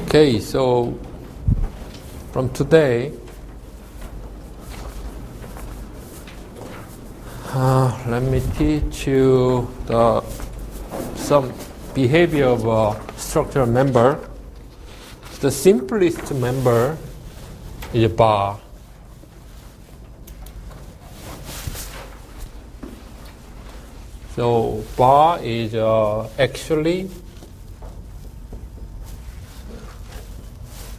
Okay, so from today, let me teach you some behavior of a structural member. The simplest member is a bar. So bar is actually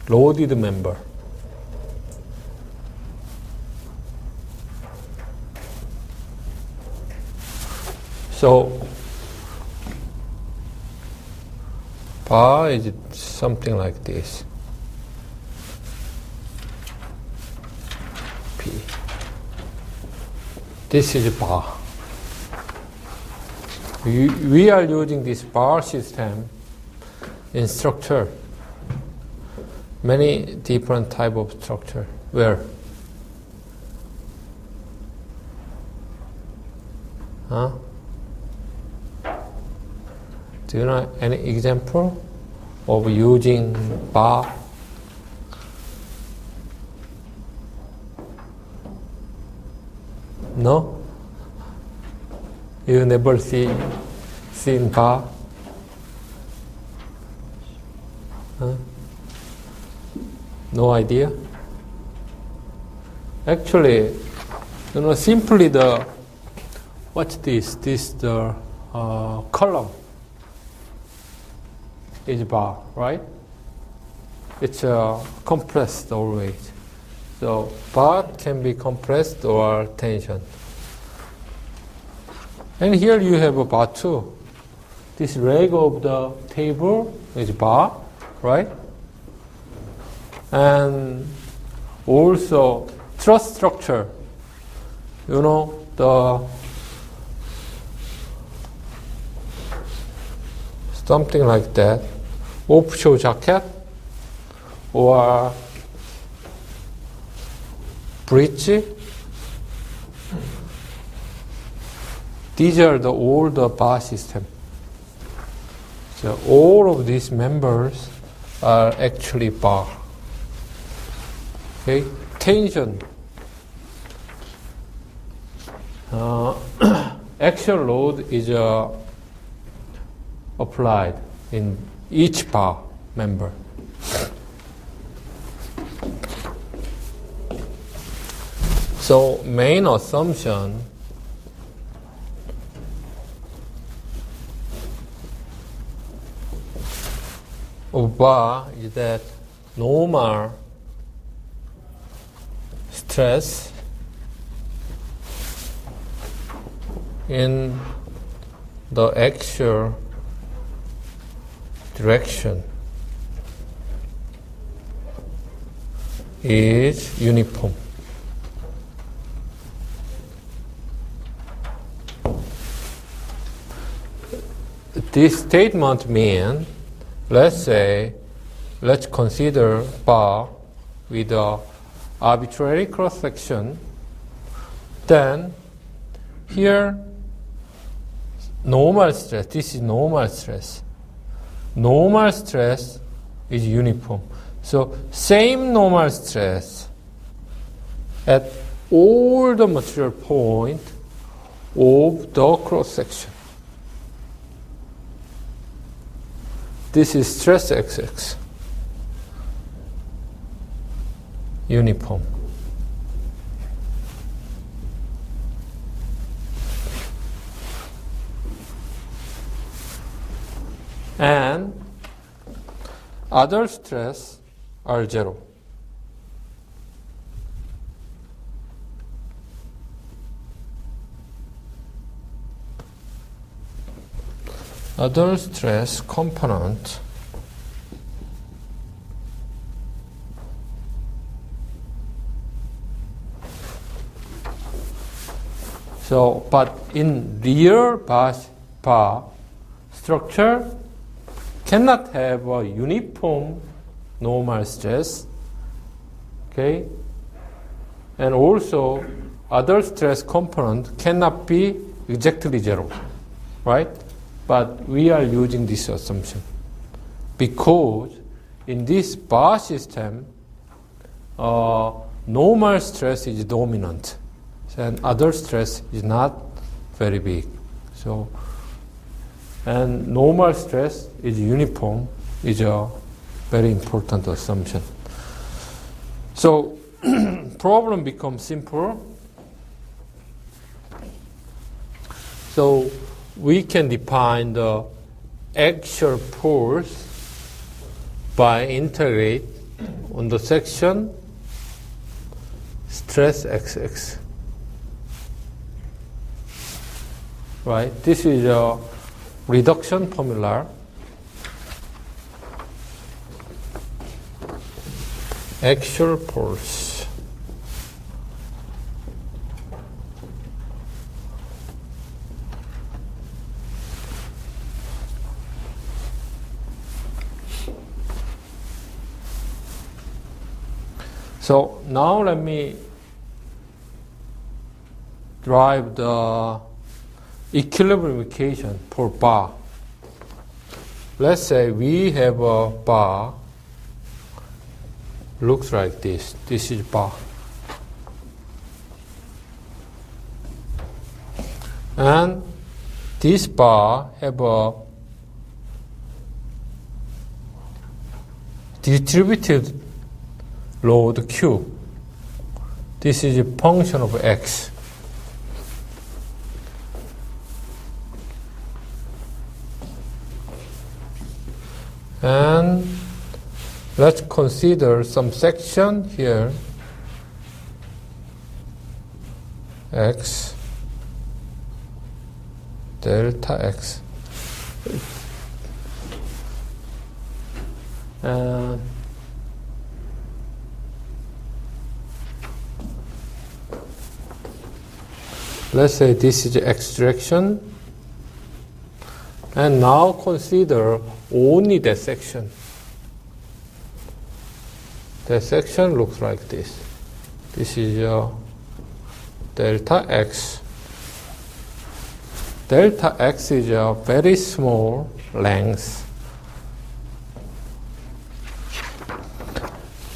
loaded member. So bar is something like this. P. This is bar. We are using this bar system in structure. Many different type of structure. Where? Huh? Do you know any example of using bar? No? You never seen bar? Huh? No idea? Actually, simply what's this? This the column is bar, right? It's compressed always. So bar can be compressed or tension. And here you have a bar too. This leg of the table is bar, right? And also truss structure. The something like that. Offshore jacket or bridge. These are all the bar system. So all of these members are actually bar. Okay, tension. Axial load is applied in each bar member. So main assumption of bar is that normal stress in the axial direction is uniform. This statement means, let's consider bar with a arbitrary cross section. Then here normal stress, this is normal stress. Normal stress is uniform. So same normal stress at all the material point of the cross section. This is stress XX. Uniform. And other stress are zero. Other stress component but in real bar structure cannot have a uniform normal stress, okay? And also other stress component cannot be exactly zero, right? But we are using this assumption because in this bar system, normal stress is dominant, and other stress is not very big. So, and normal stress is uniform is a very important assumption. So, problem becomes simple. So, we can define the actual force by integrate on the section stress xx. Right? This is a reduction formula. Actual force. So now let me drive the equilibrium equation for bar. Let's say we have a bar, looks like this. This is bar. And this bar have a distributed load Q. This is a function of X. And let's consider some section here. X, delta X. And let's say this is the X direction. And now consider only that section. That section looks like this. This is delta X. Delta X is a very small length.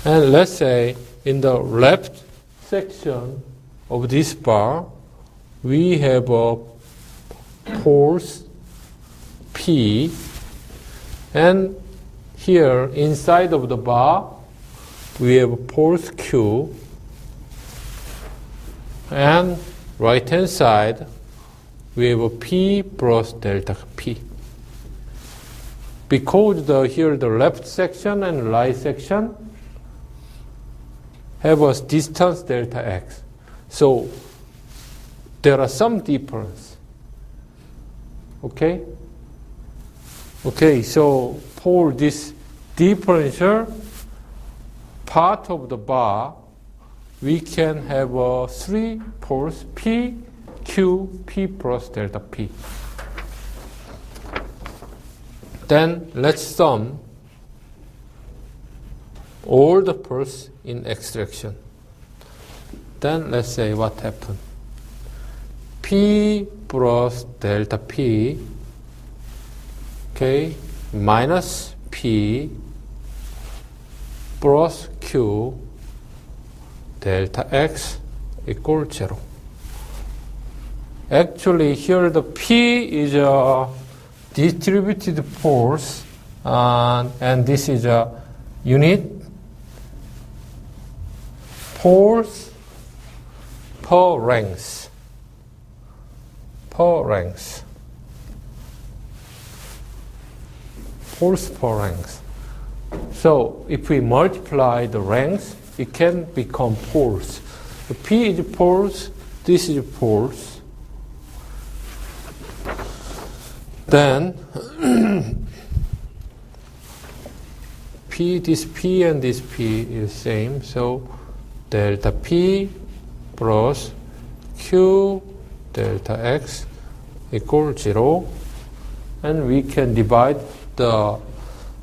And let's say in the left section of this bar, we have a force P, and here inside of the bar we have a force Q, and right hand side we have a P plus delta P. Because here the left section and right section have a distance delta X, so there are some difference. Okay? Okay, so for this differential part of the bar, we can have three force P, Q, P plus delta P. Then let's sum all the force in X direction. Then let's say what happened. P plus delta P, okay, minus P plus Q delta X equal 0. Actually, here the P is a distributed force, and this is a unit force per length. Per length. Force per length. So if we multiply the length, it can become force. The P is force, this is force. Then P, this P and this P is same. So delta P plus Q delta X equal 0. And we can divide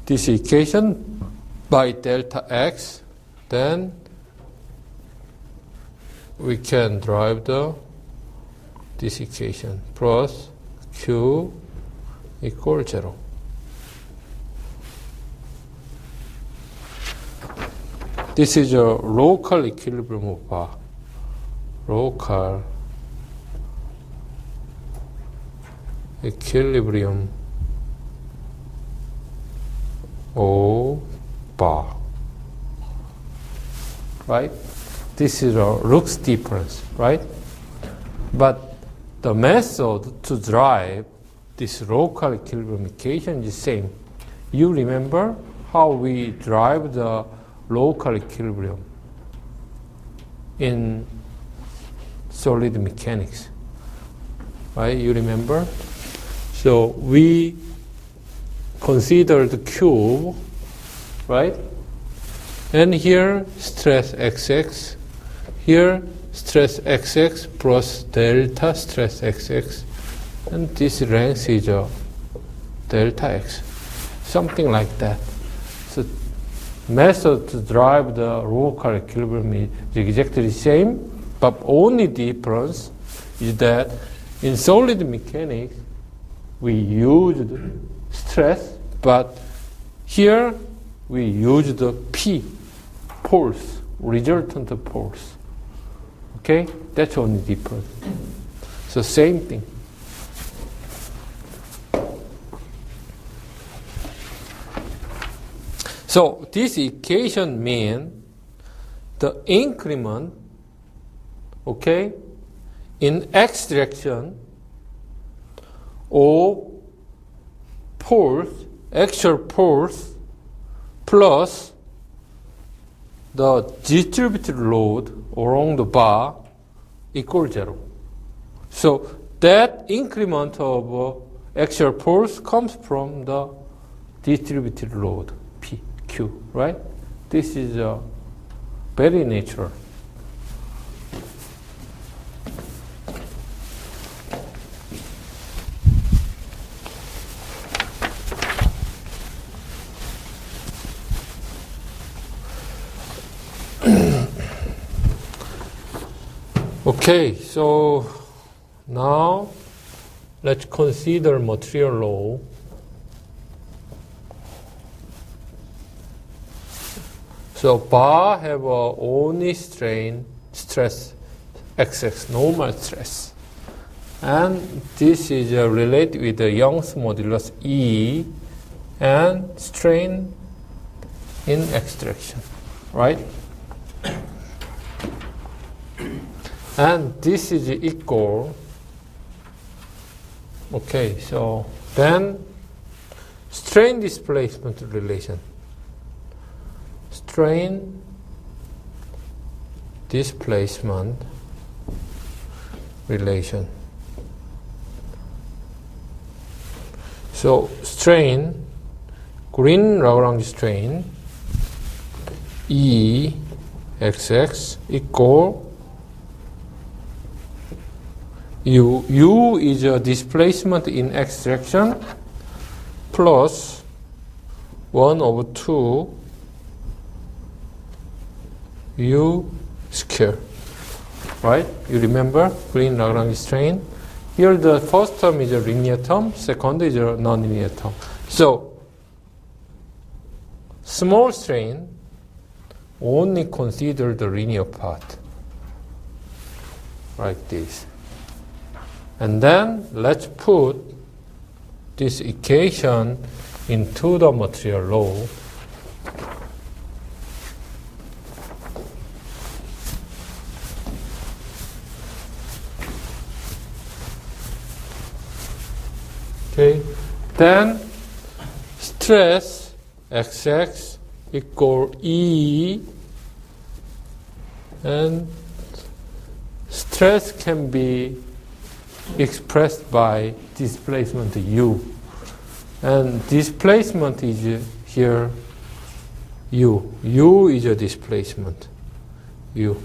this equation by delta X. Then we can derive this equation plus Q equal 0. This is a local equilibrium of bar. Local equilibrium of bar. Right? This is a looks difference, right? But the method to drive this local equilibrium equation is same. You remember how we drive the local equilibrium in solid mechanics, right? You remember? So we consider the cube, right? And here stress xx, here stress xx plus delta stress xx, and this length is delta x, something like that. So method to drive the local equilibrium is exactly the same, but only difference is that in solid mechanics we used stress, but here we used P, force, resultant force. Okay, that's only difference. So same thing. So this equation means the increment, okay, in x direction of force, actual force, plus the distributed load along the bar equals 0. So that increment of actual force comes from the distributed load, P, Q, right? This is very natural. Okay, so now let's consider material law. So bar have only strain stress xx, normal stress. And this is related with the Young's modulus E and strain in x direction, right? And this is equal. Okay, so then strain displacement relation. Strain displacement relation. So strain, green Lagrange strain, E xx equal U. U is a displacement in x direction plus 1 over 2 U square. Right? You remember green Lagrange strain? Here the first term is a linear term, second is a nonlinear term. So small strain only consider the linear part. Like this. And then let's put this equation into the material law. Okay, then stress xx equal E, and stress can be expressed by displacement U, and displacement is here U. U is a displacement, U,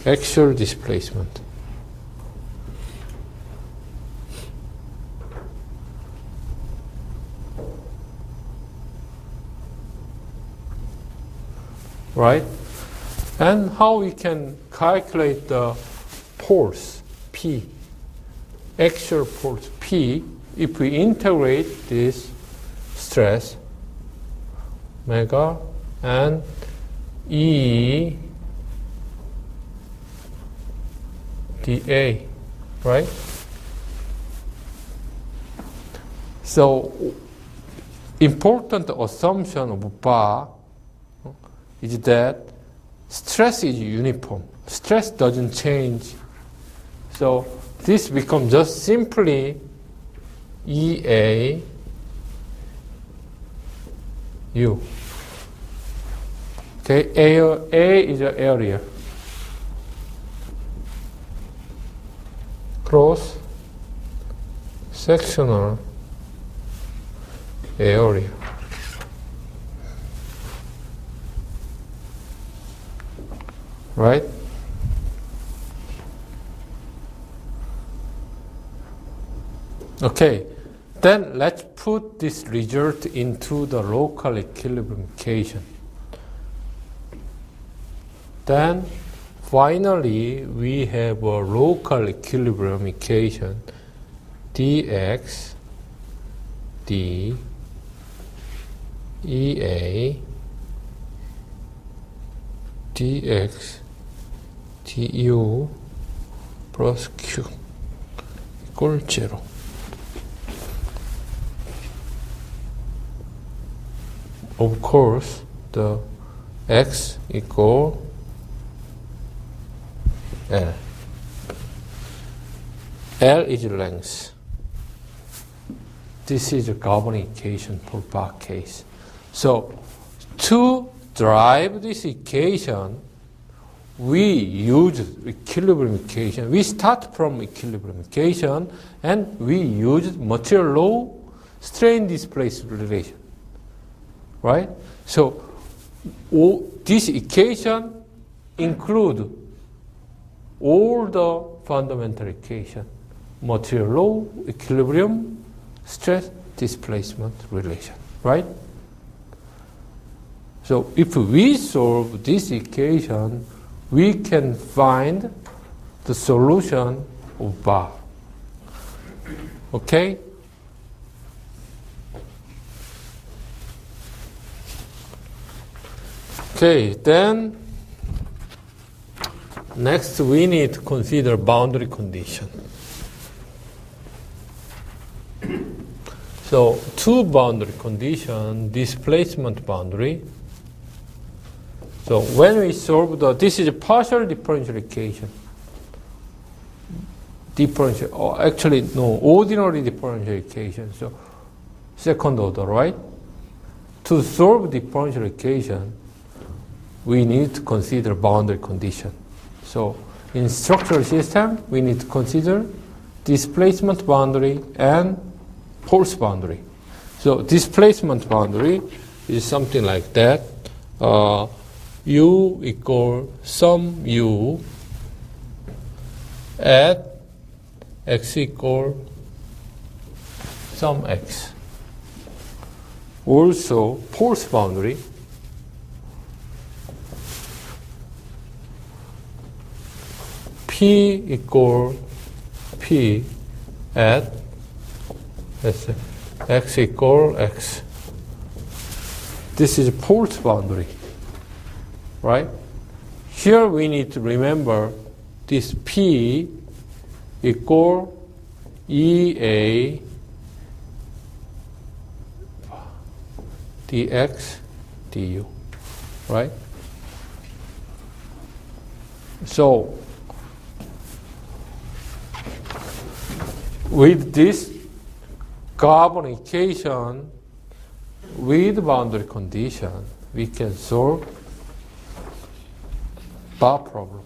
actual displacement. Right? And how we can calculate the force P, actual force P, if we integrate this stress omega and E dA, right? So important assumption of bar is that stress is uniform. Stress doesn't change. So this becomes just simply EA U. Okay, A is an area. Cross sectional area. Right? Okay, then let's put this result into the local equilibrium equation. Then finally we have a local equilibrium equation dx d EA dx du plus q equal 0. Of course, the x equal L. L is length. This is a governing equation for bar case. So, to derive this equation, we use equilibrium equation. We start from equilibrium equation and we use material law strain displacement relation. Right? So, this equation includes all the fundamental equation. Material law, equilibrium, stress displacement relation. Right? So, if we solve this equation, we can find the solution of bar. Okay? Okay, then next we need to consider boundary condition. So, two boundary condition, displacement boundary. So, when we solve this is a partial differential equation. Ordinary differential equation. So, second order, right? To solve differential equation, we need to consider boundary condition. So, in structural system, we need to consider displacement boundary and force boundary. So, displacement boundary is something like that. U equal sum U at x equal sum x. Also, force boundary P equal P at x equal x. This is force boundary, right? Here we need to remember this P equal EA dx du, right? So, with this governing equation, with boundary condition, we can solve bar problem.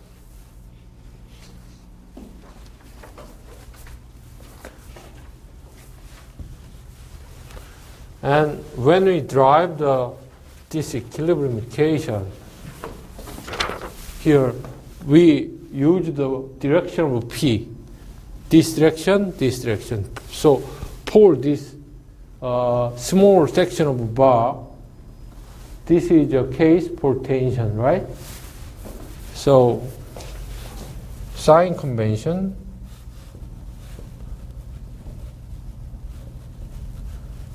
And when we drive this equilibrium equation, here we use the direction of P. This direction, this direction. So for this small section of bar, this is a case for tension, right? So sign convention,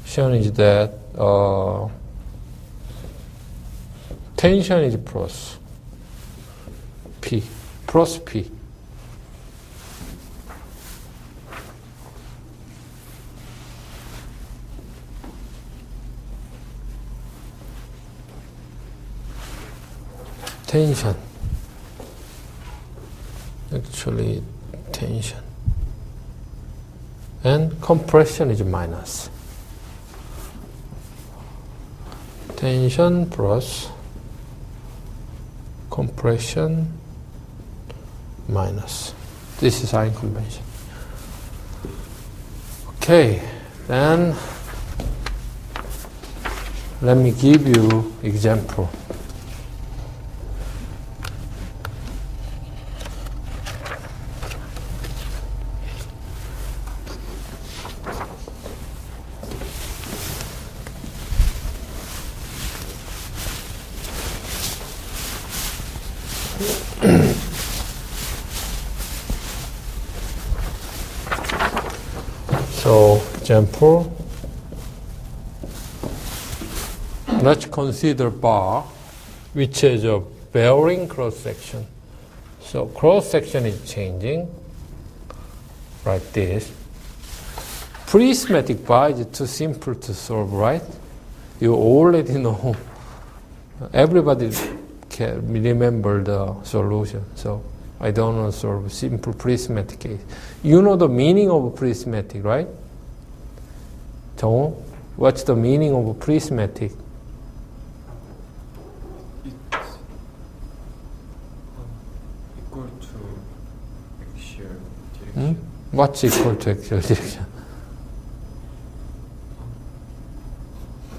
shown is that tension is plus P, plus P. Tension. Actually, tension. And compression is minus. Tension plus compression minus. This is sign convention. Okay, then let me give you example. So, example, let's consider bar, which has a bearing cross-section. So, cross-section is changing, like this. Prismatic bar is too simple to solve, right? You already know. Everybody can remember the solution. So, I don't want to solve a simple prismatic case. You know the meaning of a prismatic, right? So, what's the meaning of a prismatic? It's equal to axial direction. What's equal to axial direction?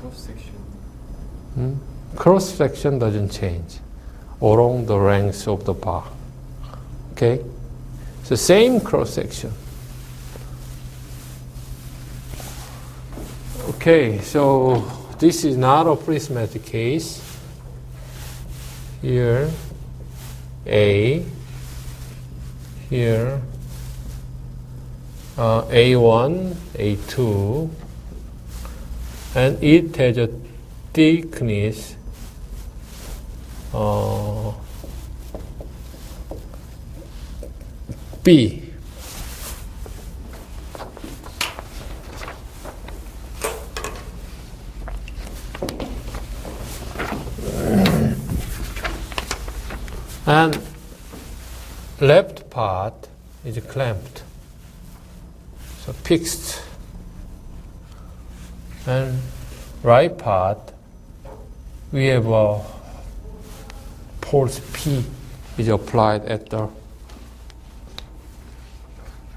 Cross section. Cross section doesn't change along the length of the bar. Okay? So same cross section. Okay, so this is not a prismatic case. Here, A. Here, A1, A2. And it has a thickness B. And left part is clamped, so fixed. And right part, we have a force P is applied at the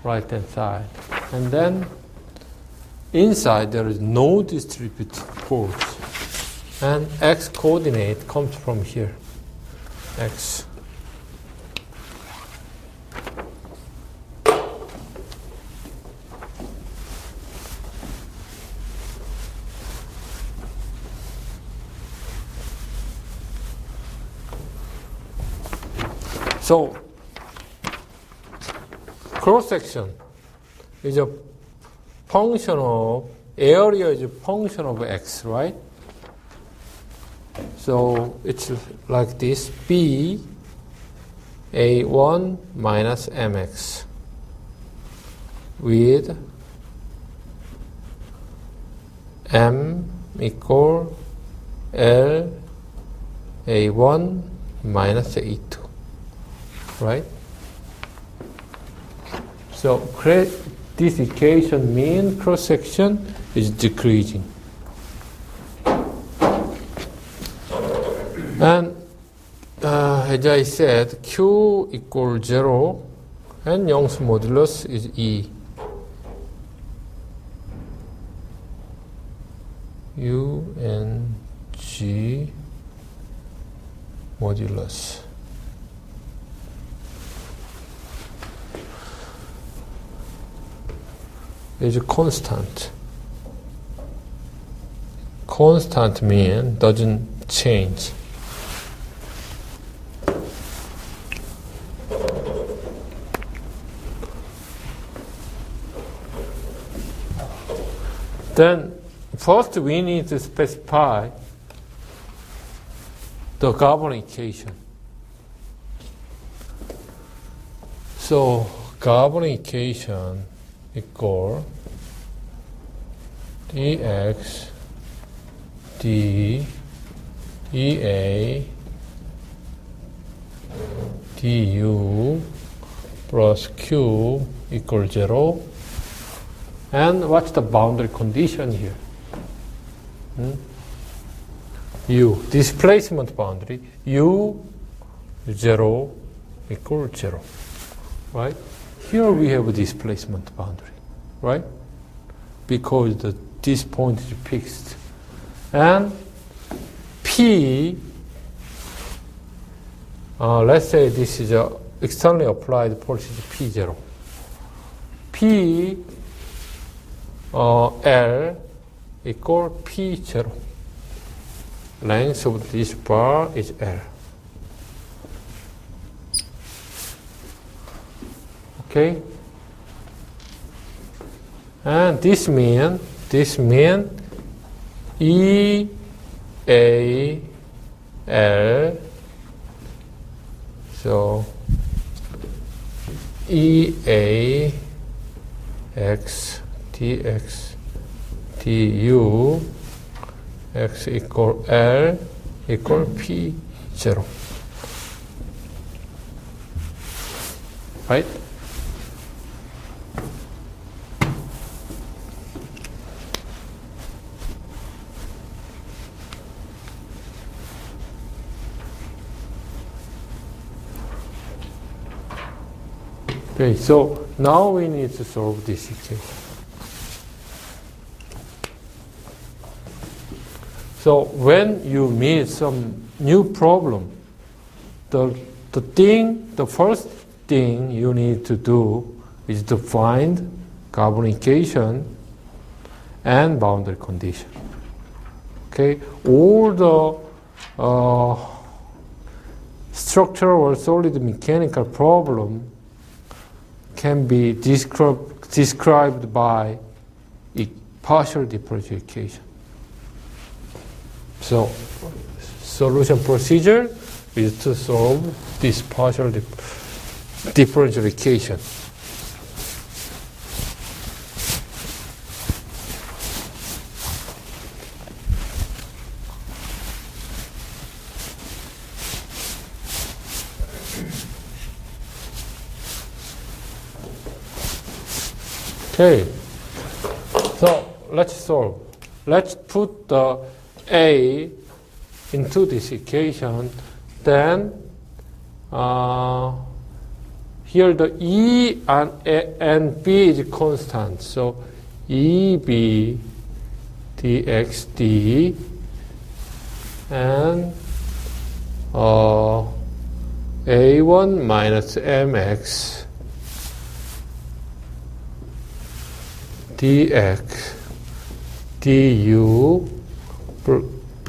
right hand side. And then inside there is no distributed force. And x coordinate comes from here. X. So, cross section is a function of, area is a function of x, right? So, it's like this, B, A1 minus mx with m equal L A1 minus A2. Right? So this equation means cross section is decreasing. And as I said, Q equals 0 and Young's modulus is E. U and G modulus. Is a constant. Constant means doesn't change. Then first we need to specify the governing equation. So governing equation equal dx d dA du plus q equals 0. And what's the boundary condition here? U, displacement boundary, U 0 equals 0, right? Here we have a displacement boundary, right? Because this point is fixed. And P, let's say this is a externally applied force is P0. P L equal P0. Length of this bar is L. Okay? And this means E A L, so E A x dx du x equal L equal P0. Right? Okay, so now we need to solve this equation. So when you meet some new problem, the first thing you need to do is to find governing equation and boundary condition. Okay, all the structural or solid mechanical problem can be described by a partial differential equation. So, solution procedure is to solve this partial differential equation. Okay, so let's solve. Let's put the A into this equation. Then here the E and B is constant. So EB dxd and A1 minus mx dx du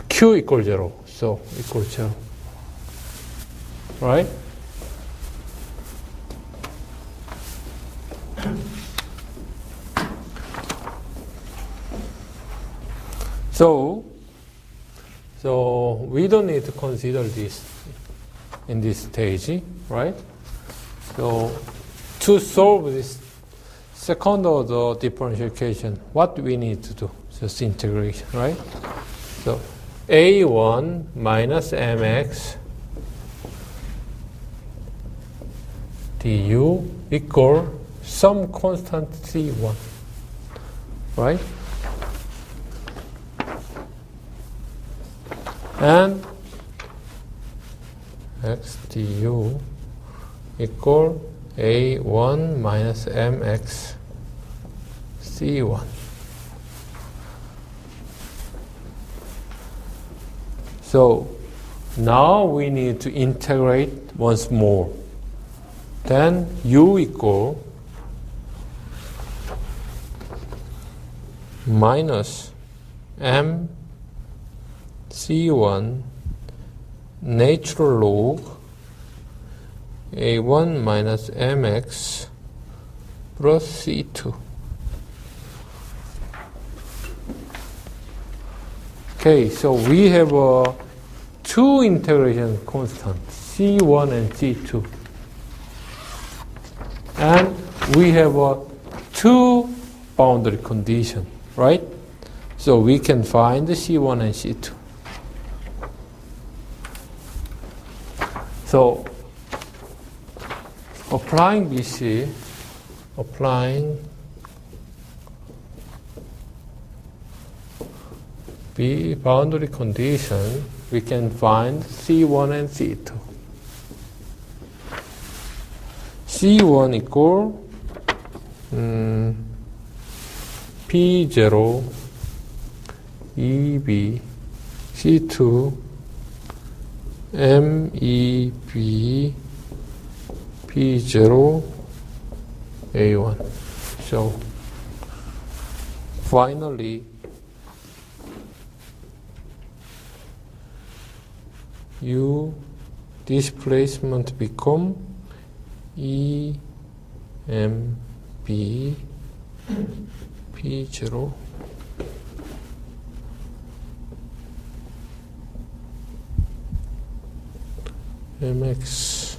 q equals 0, so equals 0, right? So we don't need to consider this in this stage, right? So to solve this second order differential equation, what we need to do? Just integration, right? So A1 minus mx du equal some constant C1, right? And x du equal A1 minus mx C1. So now we need to integrate once more. Then u equal minus m C1 natural log A1 minus mx plus C2. Okay, so we have two integration constant, C1 and C2. And we have a two boundary condition, right? So we can find the C1 and C2. So applying BC, applying B boundary condition, we can find C1 and C2. C1 equal P0 EB, C2 MEB P0 A1. So finally U displacement become EMB P0 MX.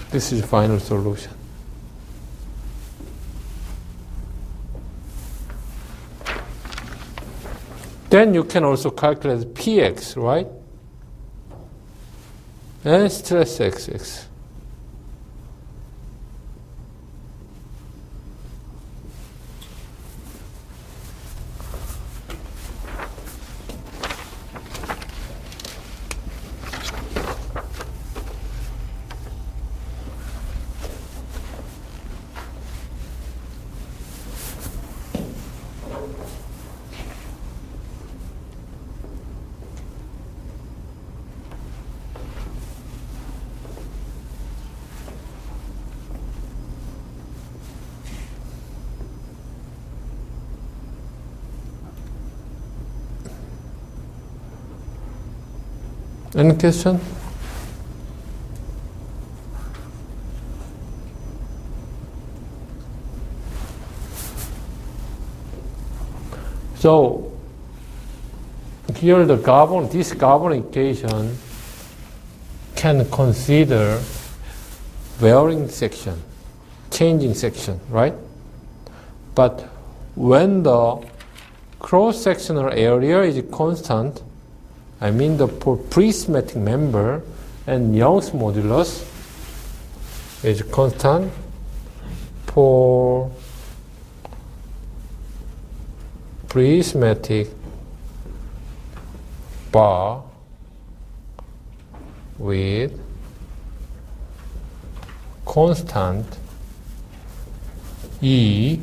This is the final solution. Then you can also calculate Px, right? And stress Xx. Any question? So here this carbon equation can consider varying section, changing section, right? But when the cross-sectional area is constant, I mean the prismatic member, and Young's modulus is constant for prismatic bar with constant E,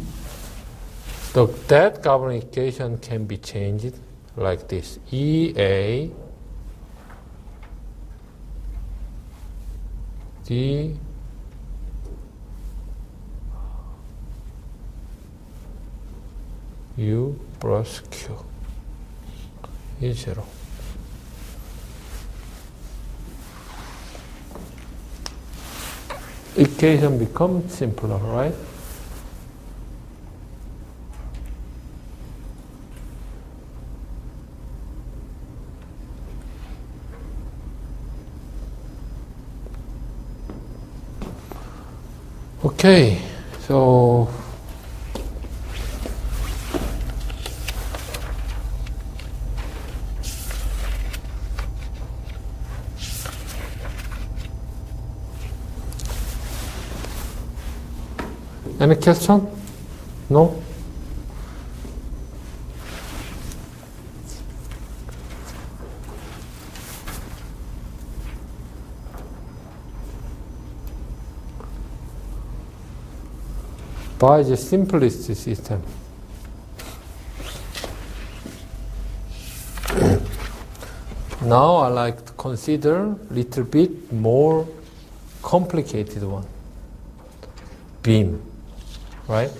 that carbon equation can be changed like this. EA D U plus Q is 0. Equation becomes simpler, right? Okay, so any question? No? By the simplest system. Now I like to consider a little bit more complicated one. Beam, right?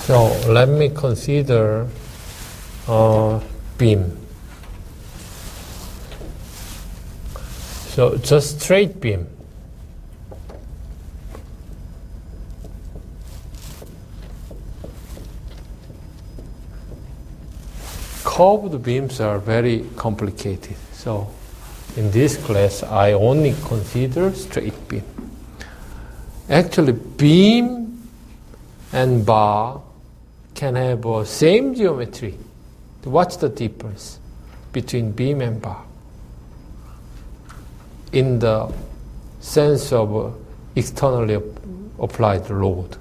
So let me consider beam. So just straight beam. Curved beams are very complicated. So in this class, I only consider straight beam. Actually, beam and bar can have the same geometry. What's the difference between beam and bar? In the sense of externally applied load.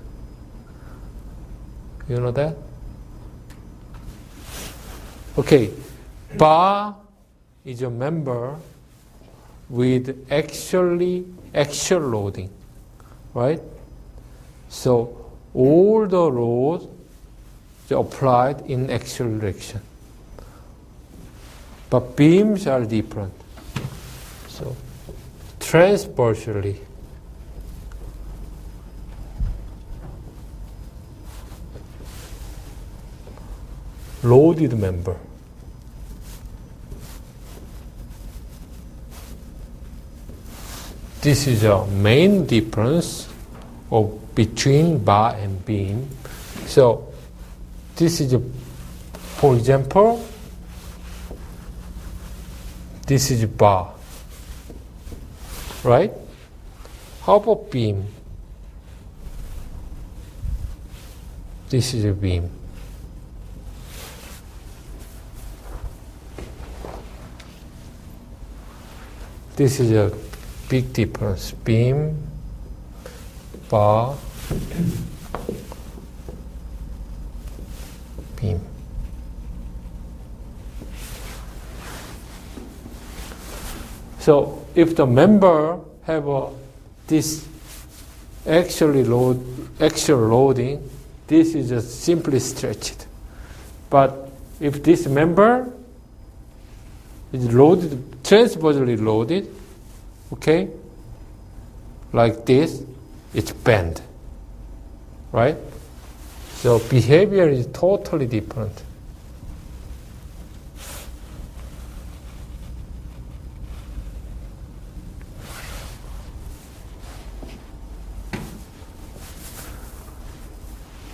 You know that? Okay, bar is a member with actual loading, right? So all the load is applied in actual direction. But beams are different. So transversally, loaded member. This is a main difference between bar and beam. So this is, for example, this is bar, right? How about beam? This is a beam. This is a big difference. Beam, bar, beam. So if the member have this actual loading, this is just simply stretched. But if this member is loaded, transversely loaded, okay, like this, it's bent, right? So behavior is totally different.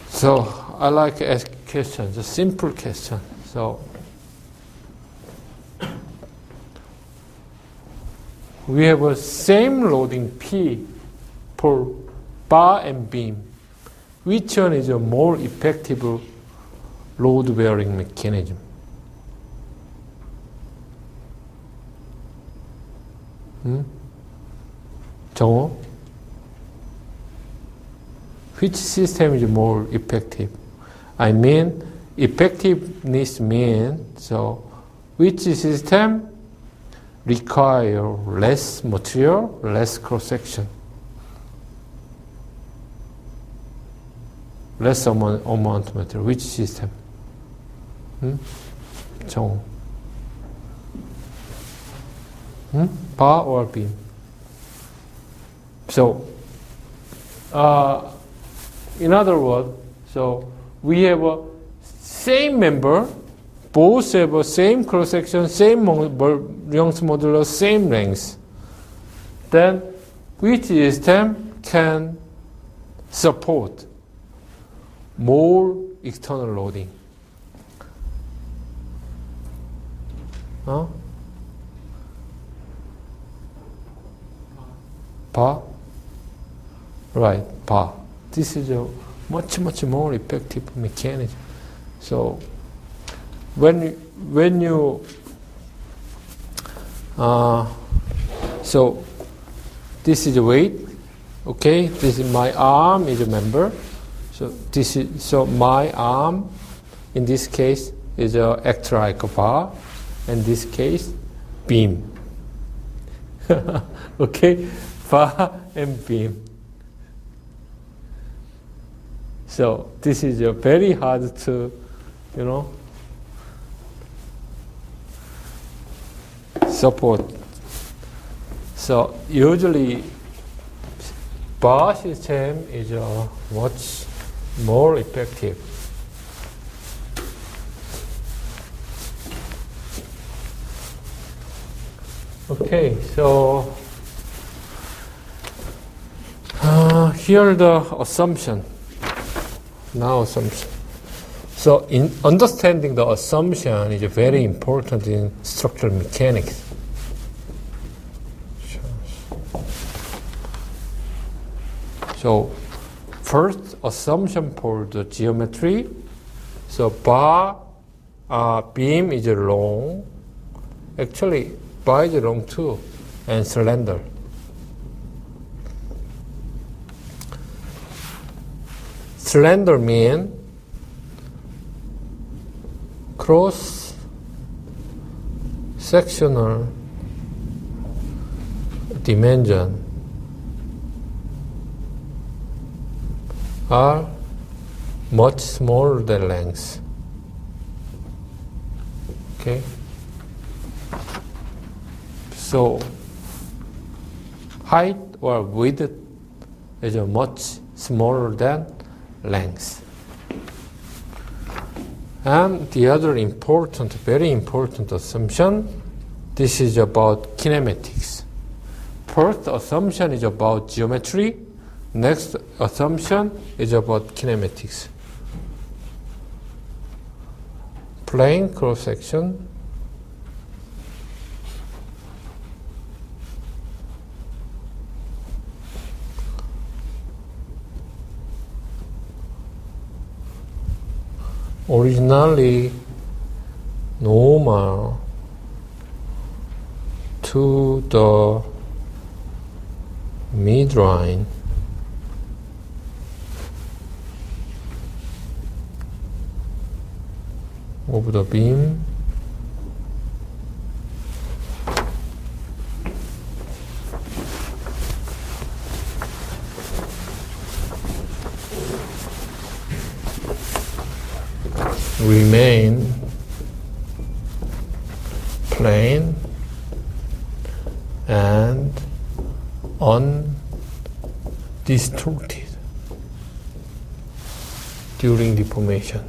So I like to ask questions, a simple question. So we have a same loading P for bar and beam. Which one is a more effective load bearing mechanism? 정호? Which system is more effective? I mean, effectiveness means, so which system require less material, less cross-section, less amount of material. Which system? 정호. Bar or beam? So, in other words, so we have a same member, both have a same cross-section, same Young's modulus, same length. Then which system can support more external loading? Bar? Right, bar. This is a much more effective mechanism. So when you so this is a weight, okay. This is my arm is a member. So my arm in this case is a act like a bar, in this case beam. Okay, bar and beam. So this is very hard to, support. So usually bar system is much more effective. Okay, so here the assumption. Now assumption. So in understanding the assumption is very important in structural mechanics. So first assumption for the geometry. So bar beam is long. Actually, bar is long too, and slender. Slender mean cross sectional dimension are much smaller than length. Okay? So, height or width is much smaller than length. And the other important, very important assumption, this is about kinematics. First assumption is about geometry. Next assumption is about kinematics. Plane cross-section. Originally normal to the midline of the beam remain plane and undistorted during deformation.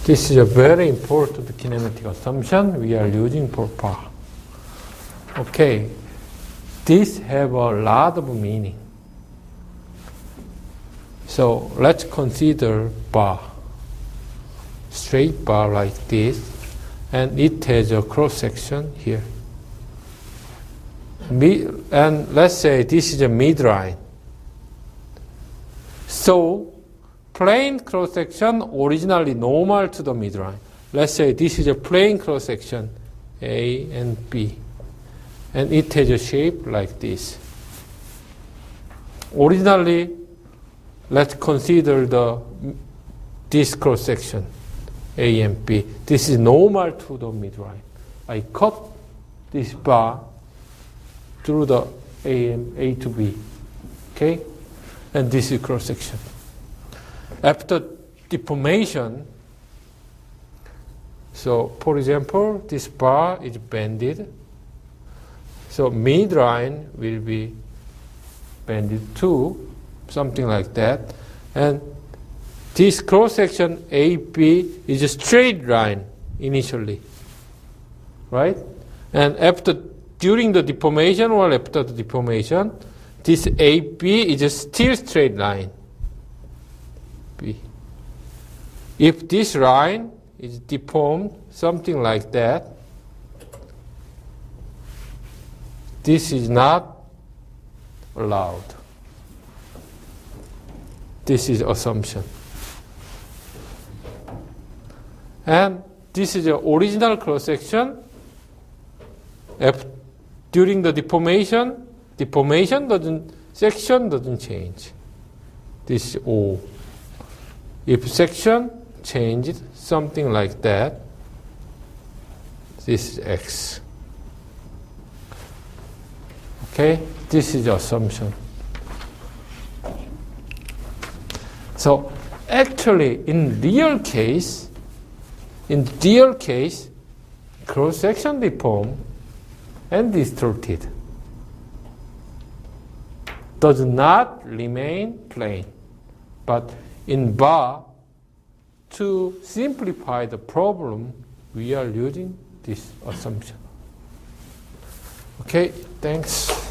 This is a very important kinematic assumption we are using for bar. Okay, this have a lot of meaning. So let's consider bar, straight bar like this, and it has a cross section here. And let's say this is a midline. So plane cross section originally normal to the midline. Let's say this is a plane cross section A and B, and it has a shape like this. Originally, let's consider this cross section A and B. This is normal to the midline. I cut this bar through the A to B, okay, and this is cross section. After deformation, so for example, this bar is bended, so midline will be bended too, something like that, and this cross section AB is a straight line initially, right? And during the deformation or after the deformation, this AB is a still straight line. B. If this line is deformed, something like that, this is not allowed. This is assumption. And this is the original cross section. During the deformation section doesn't change. This is O. If section changes, something like that, this is X. Okay, this is the assumption. So actually, in real case, cross section deformed and distorted does not remain plane, but in bar, to simplify the problem, we are using this assumption. Okay, thanks.